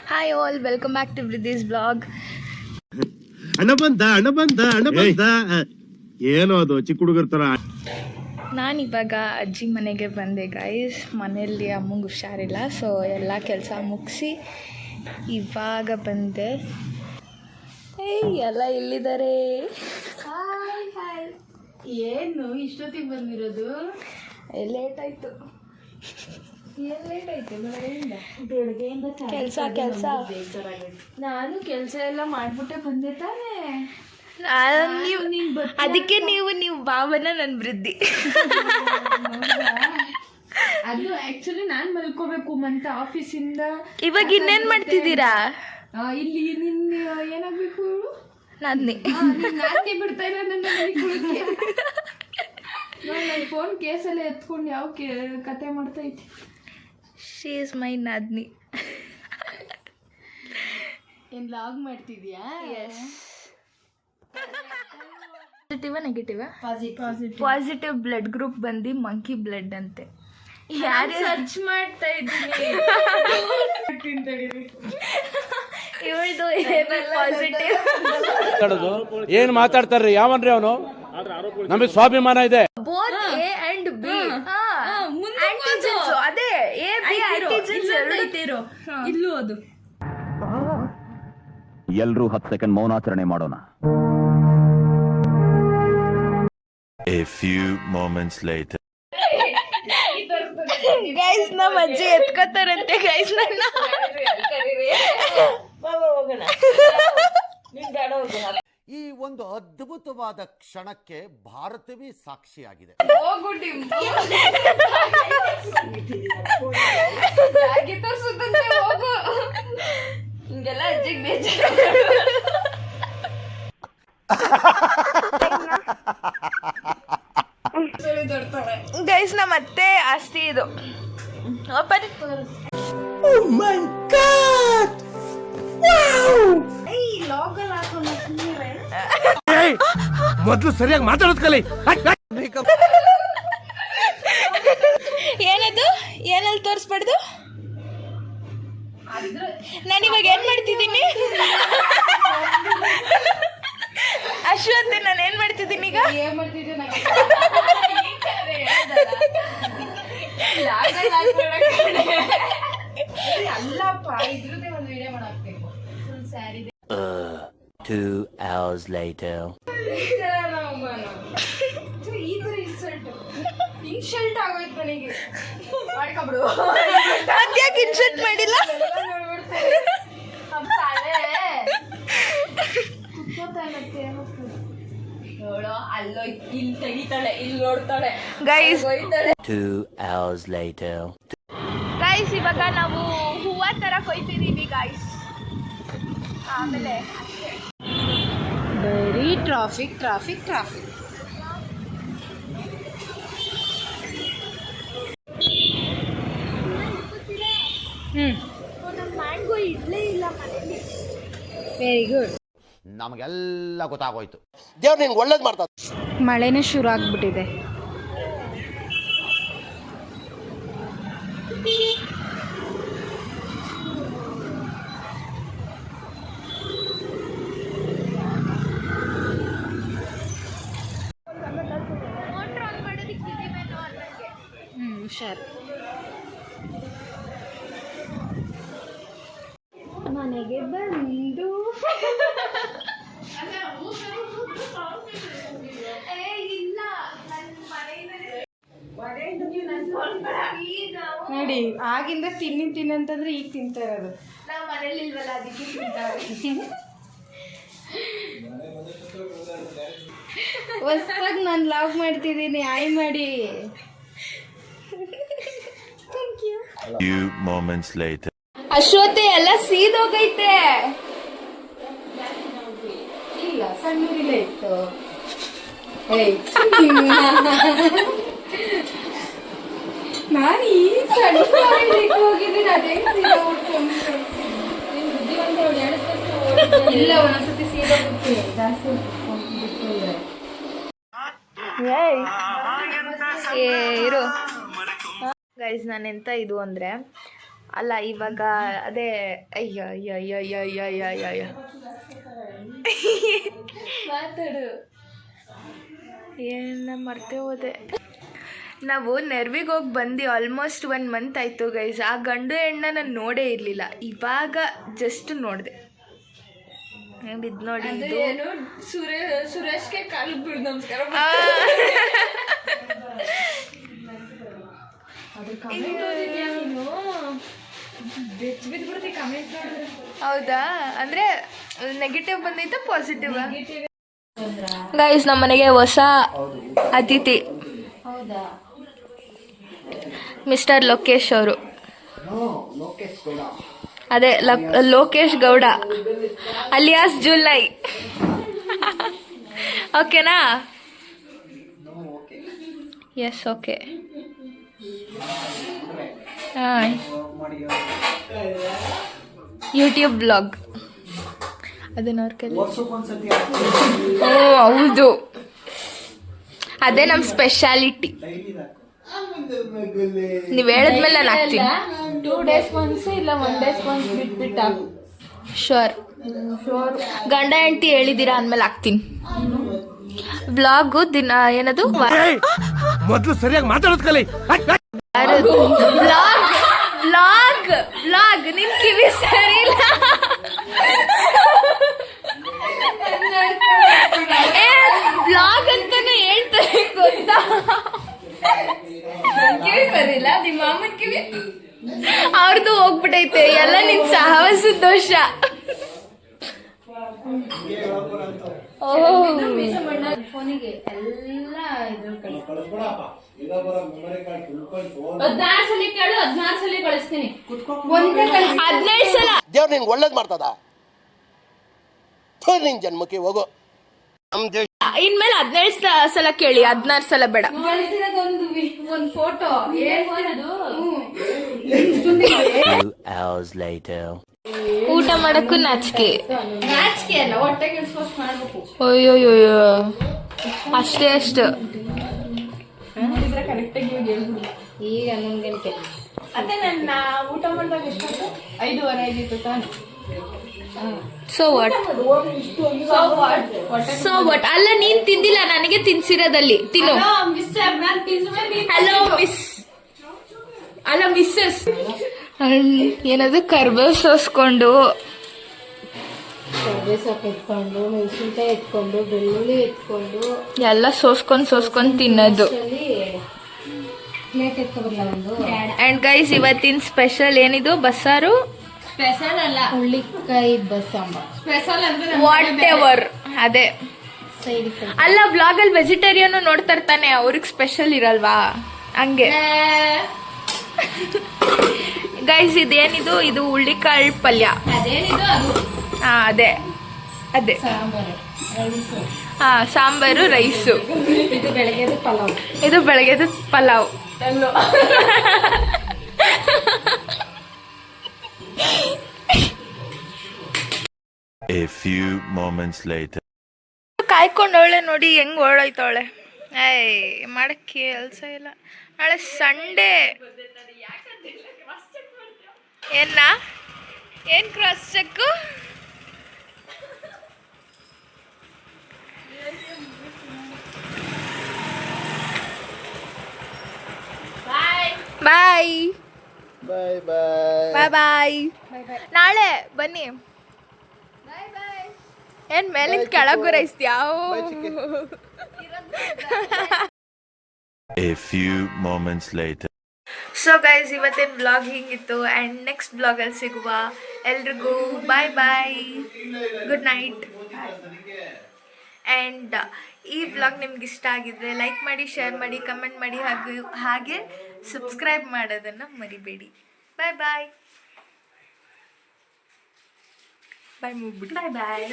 Hi all, welcome back to Briddhi's blog. ಅಣ್ಣ ಬಂದ ಏನೋ ಅದು ಚಿಕ್ಕ ಹುಡುಗರ ತರ. ನಾನಿವಾಗ ಅಜ್ಜಿ ಮನೆಗೆ ಬಂದೆ ಗೈಸ್. ಮನೆಯಲ್ಲಿ ಅಮ್ಮಂಗೆ ಹುಷಾರಿಲ್ಲ, ಸೊ ಎಲ್ಲ ಕೆಲಸ ಮುಗಿಸಿ ಇವಾಗ ಬಂದೆ. ಎಲ್ಲ ಇಲ್ಲಿದ್ದಾರೆ. Hi hi. ಏನು ಇಷ್ಟೊತ್ತಿಗೆ ಬಂದಿರೋದು? ಲೇಟ್ ಆಯಿತು. ಏನು ಲೇಟ್ ಆಯ್ತು? ಬೆಳಗ್ಗೆಯಿಂದ ಕೆಲಸ ನಾನು ಕೆಲಸ ಎಲ್ಲ ಮಾಡ್ಬಿಟ್ಟೆ ಬಂದೆ ತಾನೇ. ಅದಕ್ಕೆ ನೀವು ಭಾವನ ನನ್ನ ವೃದ್ಧಿ. ಅದು ಆಕ್ಚುಲಿ ನಾನು ಮಲ್ಕೋಬೇಕು ಅಂತ ಆಫೀಸಿಂದ. ಇವಾಗ ಇನ್ನೇನು ಮಾಡ್ತಿದ್ದೀರಾ? ಇಲ್ಲಿ ನಿನ್ನ ಏನಾಗಬೇಕು? ನಾನೇ ಬಿಡ್ತಾ ಇಲ್ಲ ನನ್ನ ನನ್ನ ಫೋನ್ ಕೇಸಲ್ಲೇ ಎತ್ಕೊಂಡು ಯಾವ ಕತೆ ಮಾಡ್ತಾ ಇದ್ದೆ. ಶಿ ಇಸ್ ಮೈ ನಾದ್ನಿ. ಏನು ಲಾಗ್ ಮಾಡ್ತಿದ್ಯಾ? ಎಸ್. ಪಾಸಿಟಿವಾ ನೆಗೆಟಿವಾ? ಪಾಸಿಟಿವ್ ಬ್ಲಡ್ ಗ್ರೂಪ್ ಬಂದು ಮಂಕಿ ಬ್ಲಡ್ ಅಂತೆ. ಯಾರು ಸರ್ಚ್ ಮಾಡ್ತಾ ಇದ್ದೀನಿ. ಇವಳ್ದು ಪಾಸಿಟಿವ್. ಏನ್ ಮಾತಾಡ್ತಾರ್ರಿ? ಯಾವನ್ರಿ ಅವನು? ನಮಗೆ ಸ್ವಾಭಿಮಾನ ಇದೆ. Both A and B antigens. ಅದೇ ಎ ಬಿ ಆಂಟಿಜೆನ್ಸ್ ಎರಡು. ಇಲ್ಲೂ ಅದು. ಎಲ್ರೂ 10 ಸೆಕೆಂಡ್ ಮೌನಾಚರಣೆ ಮಾಡೋಣ. A few moments later. Guys, ನಮ್ಮ ಅಜ್ಜಿ ಎತ್ಕೋತಾರಂತೆ ಗೈಸ್ ನನ್ನ. ಈ ಒಂದು ಅದ್ಭುತವಾದ ಕ್ಷಣಕ್ಕೆ ಭಾರತವೇ ಸಾಕ್ಷಿಯಾಗಿದೆ. ಹಿಂಗೆಲ್ಲ ಅಜ್ಜಿಗೆ ಬೇಜಾರು. ಗೈಸ್, ನಮ್ಮ ಅತ್ತೆ ಆಸ್ತಿ ಇದು. ಮೊದ್ಲು ಸರಿಯಾಗಿ ಮಾತಾಡೋದ್ ಕಲಿ. ಏನದು? ಏನಲ್ಲಿ ತೋರಿಸ್ಬಾರ್ದು. ನಾನಿವಾಗ ಏನ್ ಮಾಡ್ತಿದ್ದೀನಿ? ಅಶ್ವತ್ಥ, ನಾನು ಏನ್ ಮಾಡ್ತಿದ್ದೀನಿ ಈಗ? ಏನ್ ಮಾಡ್ತಿದ್ದೆ? ಅಲ್ಲಪ್ಪ, ಇದ್ರದ್ದೇ ಒಂದು ವಿಡಿಯೋ ಮಾಡಾಕ್ಬೇಕು. ಫುಲ್ ಸ್ಯಾರಿ. 2 hours later. ಈ ತರ ಇನ್ಸಲ್ಟ್ ಆಗೋಯ್ತು ನನಗೆ. ಮಾಡ್ಕೊಬಿಡು. ಅದ್ಯಾಕೆ ಇನ್ಸಲ್ಟ್ ಮಾಡಿಲ್ಲ? ನೋಡೋ, ಅಲ್ಲೋ ಇಲ್ಲಿ ತೆಗಿತಾಳೆ, ಇಲ್ಲಿ ನೋಡ್ತಾಳೆ. Guys 2 hours later. ಗೈಸ್, ಇವಾಗ ನಾವು ಹೂವ ತರ ಕೊಯ್ತಿದೀವಿ ಗೈಸ್. ಆಮೇಲೆ ಬರೀ ಟ್ರಾಫಿಕ್ ಟ್ರಾಫಿಕ್ ಟ್ರಾಫಿಕ್. ಮ್ಯಾಂಗೋ ಇಡ್ಲೇ ಇಲ್ಲ ಮನೇಲಿ. Very good. ನಮಗೆಲ್ಲ ಗೊತ್ತಾಗೋಯ್ತು. ದೇವ್ರು ನಿಂಗೆ ಒಳ್ಳೇದ್ ಮಾಡ್ತಾರೆ. ಮಳೆನೇ ಶುರು ಆಗ್ಬಿಟ್ಟಿದೆ. ಹುಷಾರು. ಮನೆಗೆ ಬಂದು ನೋಡಿ, ಆಗಿಂದ ತಿನ್ನಂತಂದ್ರೆ ಈಗ ತಿಂತಾ ಇರೋದು. ನಾವು ಮನೇಲಿ ಇಲ್ವಲ್ಲ, ಅದಕ್ಕೆ ತಿಂತಾರೆ. ಹೊಸದಾಗಿ ನಾನು ಲಾಗ್ ಮಾಡ್ತಿದ್ದೀನಿ. ಆಯ್ ಮಾಡಿ. Few moments later. ಅಶ್ವತ್ಥ, ಎಲ್ಲ ಸೀದೋಗೈತೆ. ಇಲ್ಲ, ಸಣ್ಣೂರಿಲೇ ಇತ್ತು. ನಾನು ಈ ಸಣ್ಣ ಹೋಗಿದ್ದೀನಿ. ಅದೇ ಸೀದಾ ಉಟ್ಕೊಂಡು ಇಲ್ಲ, ಒಂದೊಂದ್ಸತಿ ಸೀದಾ ಬಿಡ್ತೀನಿ. ಜಾಸ್ತಿ ಇರು ಗೈಸ್, ನಾನೆಂತ ಇದು ಅಂದರೆ ಅಲ್ಲ ಇವಾಗ ಅದೇ ಅಯ್ಯೋ ಅಯ್ಯೋ ಅಯ್ಯೋ ಅಯ್ಯೋ ಅಯ್ಯೋ ಅಯ್ಯೋ ಅಯ್ಯೋ ಅಯ್ಯೋ ಮಾತಾಡು ಏನು ಮರ್ತೇ ಹೋದೆ. ನಾವು ನೆರ್ವಿಗೆ ಹೋಗಿ ಬಂದು ಆಲ್ಮೋಸ್ಟ್ 1 ಮಂತ್ ಆಯಿತು ಗೈಸ್. ಆ ಗಂಡು ಹೆಣ್ಣ ನಾನು ನೋಡೇ ಇರಲಿಲ್ಲ, ಇವಾಗ ಜಸ್ಟ್ ನೋಡಿದೆ. ಇದು ನೋಡಿ, ಇದು ಸುರೇಶ್ಗೆ ಕಾಲು ಬೀಳ್ ನಮಸ್ಕಾರ. ಹೌದಾ? ಅಂದರೆ ನೆಗೆಟಿವ್ ಬಂದೈತಾ ಪಾಸಿಟಿವ್? ಗೈಸ್, ನಮ್ಮ ಮನೆಗೆ ಹೊಸ ಅತಿಥಿ ಮಿಸ್ಟರ್ ಲೋಕೇಶ್ ಅವರು. ಅದೇ ಲೋಕೇಶ್ ಗೌಡ ಅಲಿಯಾಸ್ ಜುಲೈ. ಓಕೆನಾ? Yes, okay. ಹಾಂ, ಯೂಟ್ಯೂಬ್ ಬ್ಲಾಗ್ ಅದನ್ನ ಅವ್ರ ಕೈಲಿ. ಓ ಹೌದು, ಅದೇ ನಮ್ಮ ಸ್ಪೆಷಾಲಿಟಿ. ನೀವು ಹೇಳಿದ್ಮೇಲೆ ನಾನು ಹಾಕ್ತೀನಿ. 2 days once ಇಲ್ಲ 1 days once ಬಿಟ್ಬಿಟ್ಟು ಹಾಕು. ಶೋರ್. ಗಂಡ ಹೆಂಡತಿ ಹೇಳಿದ್ದೀರಾ ಅಂದಮೇಲೆ ಹಾಕ್ತೀನಿ. ಬ್ಲಾಗು ದಿನ ಏನದು ಮೊದ್ಲು ಸರಿಯಾಗಿ ಮಾತಾಡೋದ್ ಕಲಿ. Blog blog blog. ನಿನ್ ಕಿವಿ ಸರಿ ಇಲ್ಲ. ಬ್ಲಾಗ್ ಅಂತಾನೆ ಹೇಳ್ತಾರೆ ಗೊತ್ತಾ? ಕಿವಿ ಸರಿ ಇಲ್ಲ, ನಿಮ್ಮ ಮಾಮನ್ ಕಿವಿ. ಅವ್ರದ್ದು ಹೋಗ್ಬಿಟ್ಟೈತೆ ಎಲ್ಲ. ನಿನ್ ಸಹವಾಸದ ದೋಷ. ಫೋನಿಗೆ ಎಲ್ಲ 16 ಸಲ ಕಳಿಸ್ತೀನಿ. 17 ಸಲ. ದೇವ್ರು ನಿನ್ಗೆ ಒಳ್ಳೇದ್ ಮಾಡ್ತದ. ನಿನ್ ಜನ್ಮಕ್ಕೆ ಹೋಗು. ಇನ್ಮೇಲೆ 17 ಸಲ ಕೇಳಿ, 16 ಸಲ ಬೇಡ. ಒಂದು ಫೋಟೋ ಏನದು. 2 hours later. ಊಟ ಮಾಡಕ್ಕೂ ನಾಚಿಕೆ ಅಲ್ಲ, ಹೊಟ್ಟೆ ಕೆಲ್ಸಕ್ಕೆ ಮಾಡ್ಬೇಕು. ಅಯ್ಯೋಯ್ಯೋ, ಅಷ್ಟೇ ಅಷ್ಟು. ಈಗ 11 ಗಂಟೆ. ಅದೇ ನನ್ನ ಊಟ ಮಾಡಿದಾಗ ಎಷ್ಟೊತ್ತು? 5:30 ಆಗಿತ್ತು ತಾನೆ. ಸೊ ವಾಟ್ ಅಲ್ಲ, ನೀನ್ ತಿಂದಿಲ್ಲ, ನನಗೆ ತಿನ್ಸಿರೋದಲ್ಲಿ ತಿನ್ನು. ಹಲೋ ಮಿಸ್, ಅಲ್ಲ ಮಿಸ್ಸಸ್. ಏನದು ಕರ್ಬೇವು ಸೋಸ್ಕೊಂಡು, ಸೊಪ್ಪು ಎತ್ಕೊಂಡು, ಮೆಣಸಿನ್ಕಾಯಿ ಎತ್ಕೊಂಡು, ಬೆಳ್ಳುಳ್ಳಿ ಎತ್ಕೊಂಡು ಎಲ್ಲ ಸೋಸ್ಕೊಂಡ್ ತಿನ್ನೋದು. ಪ್ಲೇಟ್ ಎತ್ಕೊಬರ್ಲ ಒಂದು. ಅಂಡ್ ಗೈಸ್, ಇವತ್ತಿನ ಸ್ಪೆಷಲ್ ಏನಿದು? ಬಸ್ಸಾರು. ಸ್ಪೆಷಲ್ ಅಲ್ಲ, ಹುಳ್ಳಿಕಾಯಿ ಬಸ್ಸಾಂಬಾರ್. ಸ್ಪೆಷಲ್ ಅಂದ್ರೆ ವಾಟ್ ಎವರ್. ಅದೇ ಅಲ್ಲ, ಬ್ಲಾಗ್ ಅಲ್ಲಿ ವೆಜಿಟೇರಿಯನ್ ನೋಡ್ತಾ ಇರ್ತಾನೆ, ಅವ್ರಿಗೆ ಸ್ಪೆಷಲ್ ಇರಲ್ವಾ? ಹಂಗೆ ಗೈಸ್, ಇದೇನಿದು? ಇದು ಹುಳ್ಳಿಕಾಳು ಪಲ್ಯ. ಅದೇನಿದು ಅದು? ಹಾ, ಅದೇ ಅದೇ. ಹಾ, ಸಾಂಬಾರು, ರೈಸು. ಇದು ಬೆಳಗ್ಗೆದು ಪಲಾವ್. ಇದು ಬೆಳಗ್ಗೆದು pulao. A few moments later. ಕಾಯ್ಕೊಂಡವಳೆ ನೋಡಿ ಹೆಂಗ್ ಓಡೋಯ್ತವಳೆ. ಮಾಡಕ್ ಕೆಲಸ ಇಲ್ಲ. ನಾಳೆ ಸಂಡೇ. ಏನ್ ಕ್ರಾಸ್ ಚೆಕ್? ಬಾಯ್ ಬಾಯ್ ಬಾಯ್ ಬಾಯ್. ನಾಳೆ ಬನ್ನಿ. ಏನ್ ಮೇಲಿಂದ ಕೆಳಗ್ ಗುರೈಸ್ತೀಯಾ? A few moments later. So guys, ಇವತ್ತಿನ ಬ್ಲಾಗ್ ಹಿಂಗಿತ್ತು. ಆ್ಯಂಡ್ ನೆಕ್ಸ್ಟ್ ಬ್ಲಾಗಲ್ಲಿ ಸಿಗುವ. ಎಲ್ರಿಗೂ ಬಾಯ್ ಬಾಯ್, ಗುಡ್ ನೈಟ್. ಆ್ಯಂಡ್ ಈ ಬ್ಲಾಗ್ ನಿಮ್ಗೆ ಇಷ್ಟ ಆಗಿದ್ರೆ ಲೈಕ್ ಮಾಡಿ, ಶೇರ್ ಮಾಡಿ, ಕಮೆಂಟ್ ಮಾಡಿ, ಹಾಗೆ ಸಬ್ಸ್ಕ್ರೈಬ್ ಮಾಡೋದನ್ನು ಮರಿಬೇಡಿ. ಬಾಯ್ ಬಾಯ್ ಬಾಯ್. ಮೂಗ್ಬಿಟ್ಟು ಬಾಯ್ ಬಾಯ್.